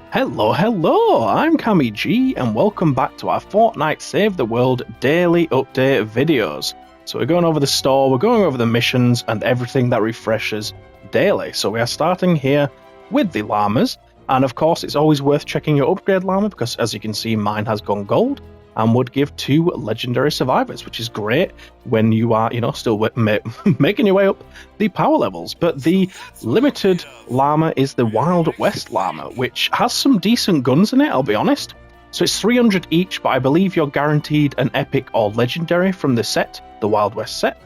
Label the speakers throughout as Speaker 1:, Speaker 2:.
Speaker 1: Hello, I'm CammyG, and welcome back to our Fortnite Save the World daily update videos. So we're going over the store, we're going over the missions, and everything that refreshes daily. So we are starting here with the llamas, and of course it's always worth checking your upgrade llama, because as you can see mine has gone gold, and would give 2 legendary survivors, which is great when you are, still making your way up the power levels. But the limited llama is the Wild West Llama, which has some decent guns in it, I'll be honest. So it's 300 each, but I believe you're guaranteed an epic or legendary from the set, the Wild West set.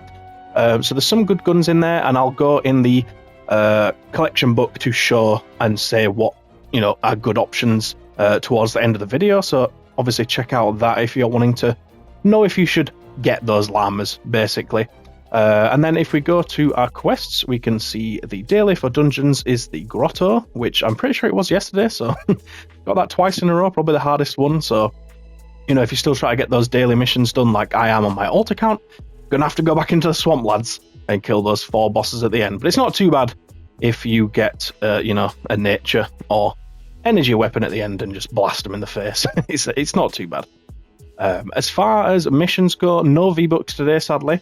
Speaker 1: So there's some good guns in there, and I'll go in the collection book to show and say what, are good options towards the end of the video. So obviously check out that if you're wanting to know if you should get those llamas, basically. And then if we go to our quests, we can see the daily for dungeons is the grotto, which I'm pretty sure it was yesterday, so got that twice in a row, probably the hardest one. So, if you still try to get those daily missions done like I am on my alt account, gonna have to go back into the swamp, lads, and kill those 4 bosses at the end. But it's not too bad if you get, a nature or energy weapon at the end and just blast them in the face. It's not too bad. As far as missions go, no V-Bucks today, sadly.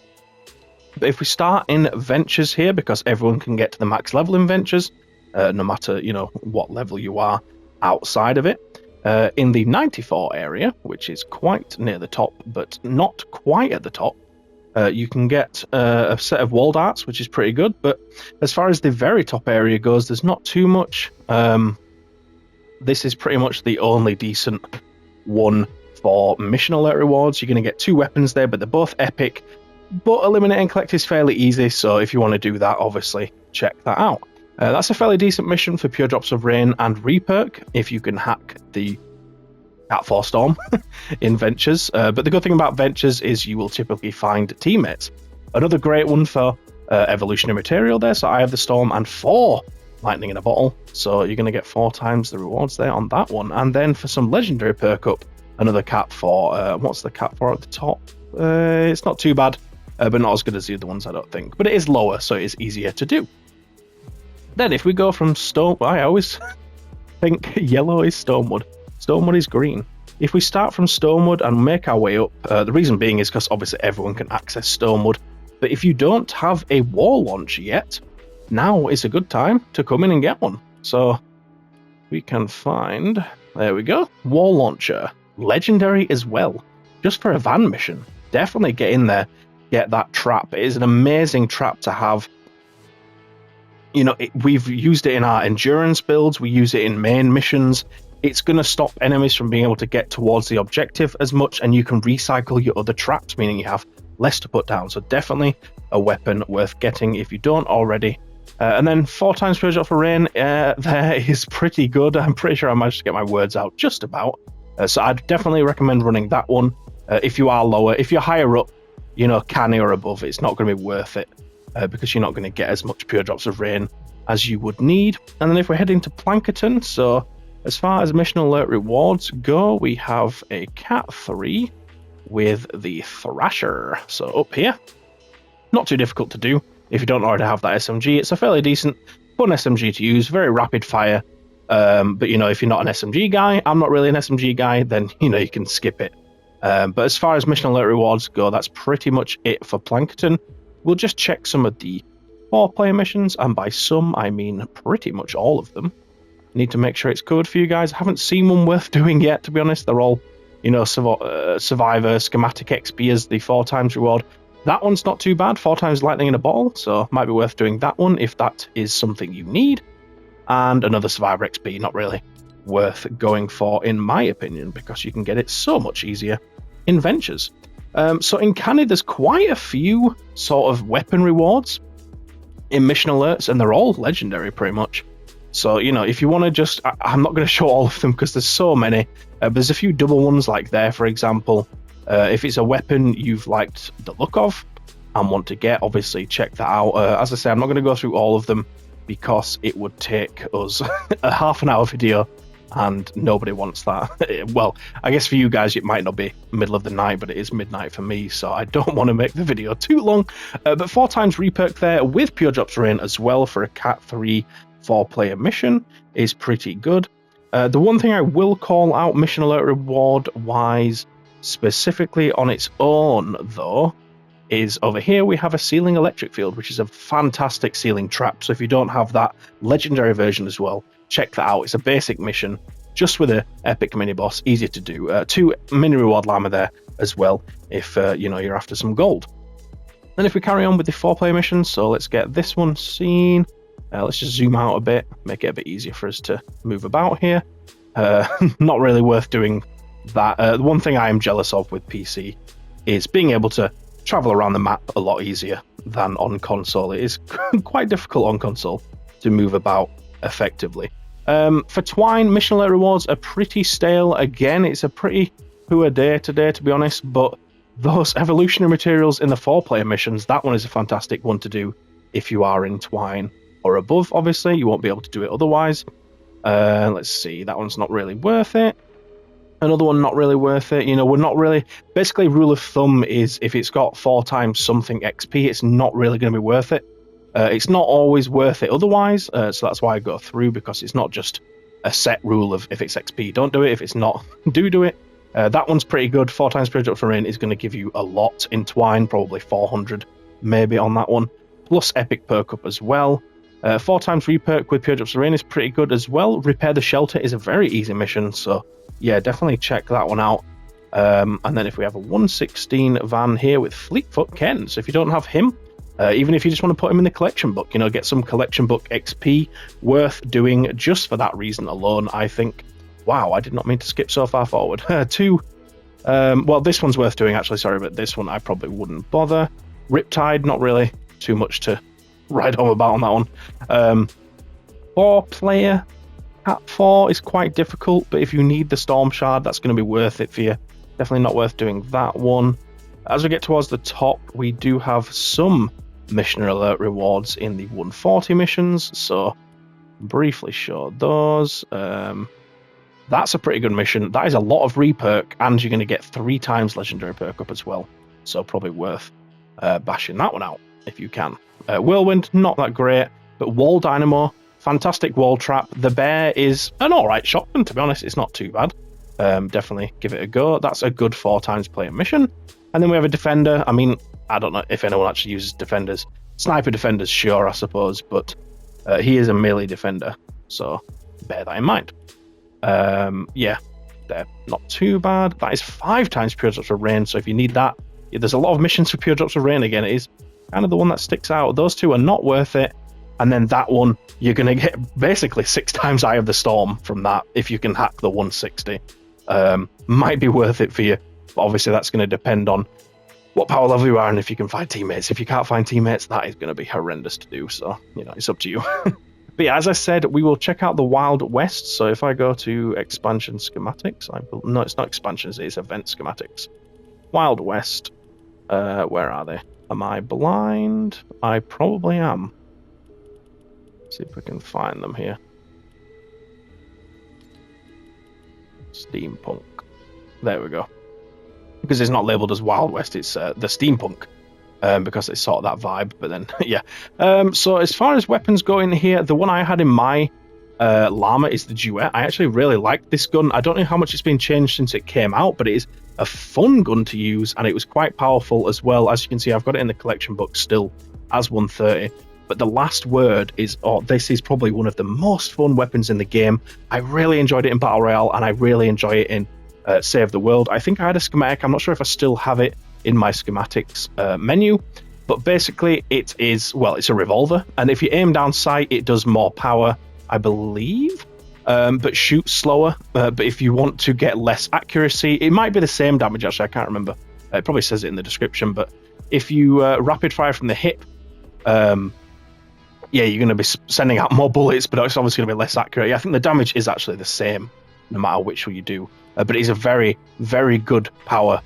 Speaker 1: But if we start in Ventures here, because everyone can get to the max level in Ventures, no matter, what level you are outside of it. In the 94 area, which is quite near the top, but not quite at the top, you can get a set of walled arts, which is pretty good. But as far as the very top area goes, there's not too much. This is pretty much the only decent one for mission alert rewards. You're going to get 2 weapons there, but they're both epic. But eliminate and collect is fairly easy, so if you want to do that, obviously check that out. That's a fairly decent mission for Pure Drops of Rain and Reperk, if you can hack the Cat 4 Storm in Ventures. But the good thing about Ventures is you will typically find teammates. Another great one for Evolutionary material there, so I have the Storm and 4 Lightning in a Bottle, so you're going to get 4 times the rewards there on that one. And then for some legendary perk up, another Cat 4. What's the Cat 4 at the top? It's not too bad, but not as good as the other ones, I don't think. But it is lower, so it is easier to do. Then if we go from stone, I always think yellow is Stonewood. Stonewood is green. If we start from Stonewood and make our way up, the reason being is because obviously everyone can access Stonewood. But if you don't have a wall launcher yet, now is a good time to come in and get one. So we can find, there we go, wall launcher, legendary as well, just for a van mission. Definitely get in there, get that trap. It is an amazing trap to have. We've used it in our endurance builds, we use it in main missions. It's going to stop enemies from being able to get towards the objective as much, and you can recycle your other traps, meaning you have less to put down. So definitely a weapon worth getting if you don't already. And then 4 times Pure Drop for Rain, there is pretty good. I'm pretty sure I managed to get my words out just about. So I'd definitely recommend running that one if you are lower. If you're higher up, canny or above, it's not going to be worth it because you're not going to get as much Pure Drops of Rain as you would need. And then if we're heading to Plankerton, so as far as mission alert rewards go, we have a Cat 3 with the Thrasher. So up here, not too difficult to do. If you don't already have that SMG, it's a fairly decent, fun SMG to use, very rapid fire. But if you're not an SMG guy, I'm not really an SMG guy, then you can skip it. But as far as mission alert rewards go, that's pretty much it for Plankerton. We'll just check some of the 4-player missions, and by some I mean pretty much all of them. Need to make sure it's covered for you guys. I haven't seen one worth doing yet, to be honest. They're all, Survivor, Schematic XP as the 4 times reward. That one's not too bad, 4 times Lightning in a Bottle, so might be worth doing that one if that is something you need. And another Survivor XP, not really worth going for in my opinion, because you can get it so much easier in Ventures. So in Canny, there's quite a few sort of weapon rewards in mission alerts, and they're all legendary pretty much. So, if you want to just, I'm not going to show all of them because there's so many. There's a few double ones like there, for example. If it's a weapon you've liked the look of and want to get, obviously check that out. As I say, I'm not going to go through all of them because it would take us a half-an-hour video, and nobody wants that. Well, I guess for you guys it might not be middle of the night, but it is midnight for me, so I don't want to make the video too long. But 4 times Reperk there with Pure Drops Rain as well for a Cat 3 4-player mission is pretty good. The one thing I will call out mission alert reward wise, specifically on its own though, is over here we have a ceiling electric field, which is a fantastic ceiling trap. So if you don't have that legendary version as well, check that out. It's a basic mission, just with a epic mini boss, easy to do. 2 mini reward llama there as well, if you're after some gold. Then if we carry on with the 4-player missions, so let's get this one seen. Let's just zoom out a bit, make it a bit easier for us to move about here. Not really worth doing that. The one thing I am jealous of with PC is being able to travel around the map a lot easier than on console. It is quite difficult on console to move about effectively. For Twine, mission alert rewards are pretty stale. Again, it's a pretty poor day today, to be honest, but those evolutionary materials in the 4-player missions, that one is a fantastic one to do if you are in Twine or above. Obviously, you won't be able to do it otherwise. Let's see, that one's not really worth it. Another one not really worth it. We're not really... Basically, rule of thumb is if it's got 4 times something XP, it's not really going to be worth it. It's not always worth it otherwise, so that's why I go through, because it's not just a set rule of if it's XP, don't do it. If it's not, do it. That one's pretty good. 4 times Period Up for Rain is going to give you a lot in Twine, probably 400 maybe on that one. Plus Epic Perk Up as well. 4 times Reperk with Period Up for Rain is pretty good as well. Repair the Shelter is a very easy mission, so yeah, definitely check that one out. And then if we have a 116 van here with Fleetfoot Ken, so if you don't have him, even if you just want to put him in the collection book, get some collection book XP, worth doing just for that reason alone, I think. Wow, I did not mean to skip so far forward. Well, this one's worth doing actually, sorry, but this one I probably wouldn't bother. Riptide, not really too much to write home about on that one. 4-player Cat 4 is quite difficult, but if you need the Storm Shard, that's going to be worth it for you. Definitely not worth doing that one. As we get towards the top, we do have some mission alert rewards in the 140 missions, so briefly show those. That's a pretty good mission. That is a lot of reperk, and you're going to get 3 times legendary perk up as well, so probably worth bashing that one out if you can. Whirlwind, not that great, but Wall Dynamo, fantastic wall trap. The bear is an alright shotgun, to be honest. It's not too bad. Definitely give it a go. That's a good 4 times player mission. And then we have a defender. I mean, I don't know if anyone actually uses defenders. Sniper defenders, sure, I suppose, but he is a melee defender, so bear that in mind. Yeah, they're not too bad. That is 5 times Pure Drops of Rain, so if you need that, there's a lot of missions for Pure Drops of Rain. Again, it is kind of the one that sticks out. Those 2 are not worth it. And then that one, you're going to get basically 6 times Eye of the Storm from that if you can hack the 160. Might be worth it for you, but obviously that's going to depend on what power level you are and if you can find teammates. If you can't find teammates, that is going to be horrendous to do, so it's up to you. But yeah, as I said, we will check out the Wild West. So if I go to expansion schematics, no, it's not expansions, it's event schematics. Wild West, where are they? Am I blind? I probably am. Let's see if we can find them here. Steampunk. There we go. Because it's not labelled as Wild West, it's the Steampunk. Because it's sort of that vibe, but then, yeah. So as far as weapons go in here, the one I had in my llama is the Duet. I actually really like this gun. I don't know how much it's been changed since it came out, but it is a fun gun to use, and it was quite powerful as well. As you can see, I've got it in the collection book still as 130. But the last word is, this is probably one of the most fun weapons in the game. I really enjoyed it in Battle Royale, and I really enjoy it in Save the World. I think I had a schematic. I'm not sure if I still have it in my schematics menu, but basically it is, well, it's a revolver, and if you aim down sight, it does more power, I believe, but shoots slower. But if you want to get less accuracy, it might be the same damage, actually, I can't remember. It probably says it in the description, but if you rapid fire from the hip, yeah, you're going to be sending out more bullets, but it's obviously going to be less accurate. Yeah, I think the damage is actually the same, no matter which one you do. But it is a very, very good power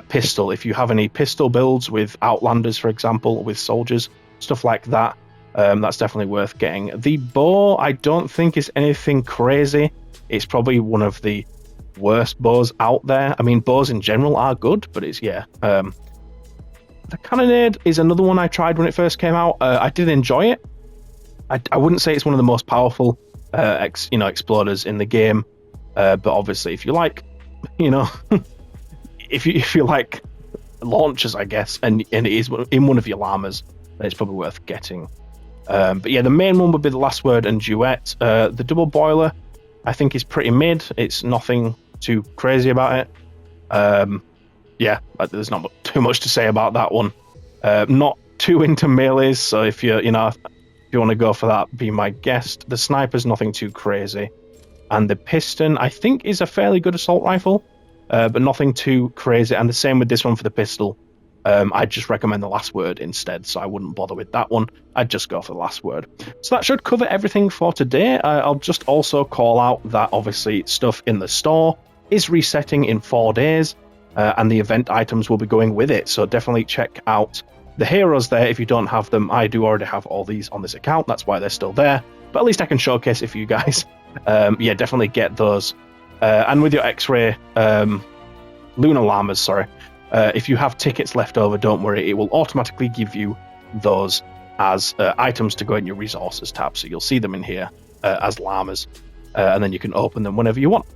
Speaker 1: pistol. If you have any pistol builds with Outlanders, for example, with soldiers, stuff like that, that's definitely worth getting. The bow, I don't think is anything crazy. It's probably one of the worst bows out there. I mean, bows in general are good, but it's, yeah. The Cannonade is another one I tried when it first came out. I did enjoy it. I wouldn't say it's one of the most powerful exploders in the game. But obviously, if you like, if you like launchers, I guess, and it is in one of your llamas, then it's probably worth getting. But yeah, the main one would be the Last Word and Duet. The double boiler, I think, is pretty mid. It's nothing too crazy about it. Yeah, there's not too much to say about that one. Not too into melees, so if you want to go for that, be my guest. The sniper's nothing too crazy, and the piston, I think, is a fairly good assault rifle, but nothing too crazy. And the same with this one for the pistol. I'd just recommend the Last Word instead, so I wouldn't bother with that one. I'd just go for the Last Word. So that should cover everything for today. I'll just also call out that obviously stuff in the store is resetting in 4 days, and the event items will be going with it. So definitely check out the heroes there if you don't have them. I do already have all these on this account, that's why they're still there. But at least I can showcase it for you guys. Yeah, definitely get those. And with your X-ray lunar llamas, sorry. If you have tickets left over, don't worry, it will automatically give you those as items to go in your resources tab. So you'll see them in here as llamas, and then you can open them whenever you want.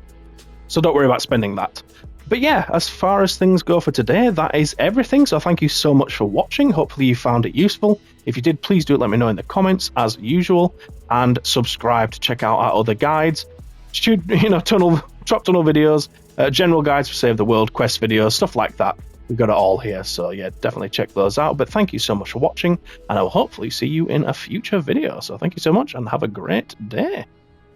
Speaker 1: So don't worry about spending that. But yeah, as far as things go for today, that is everything. So thank you so much for watching. Hopefully you found it useful. If you did, please do let me know in the comments as usual, and subscribe to check out our other guides. Drop tunnel videos, general guides for Save the World, quest videos, stuff like that. We've got it all here, so yeah, definitely check those out. But thank you so much for watching, and I will hopefully see you in a future video. So thank you so much, and have a great day.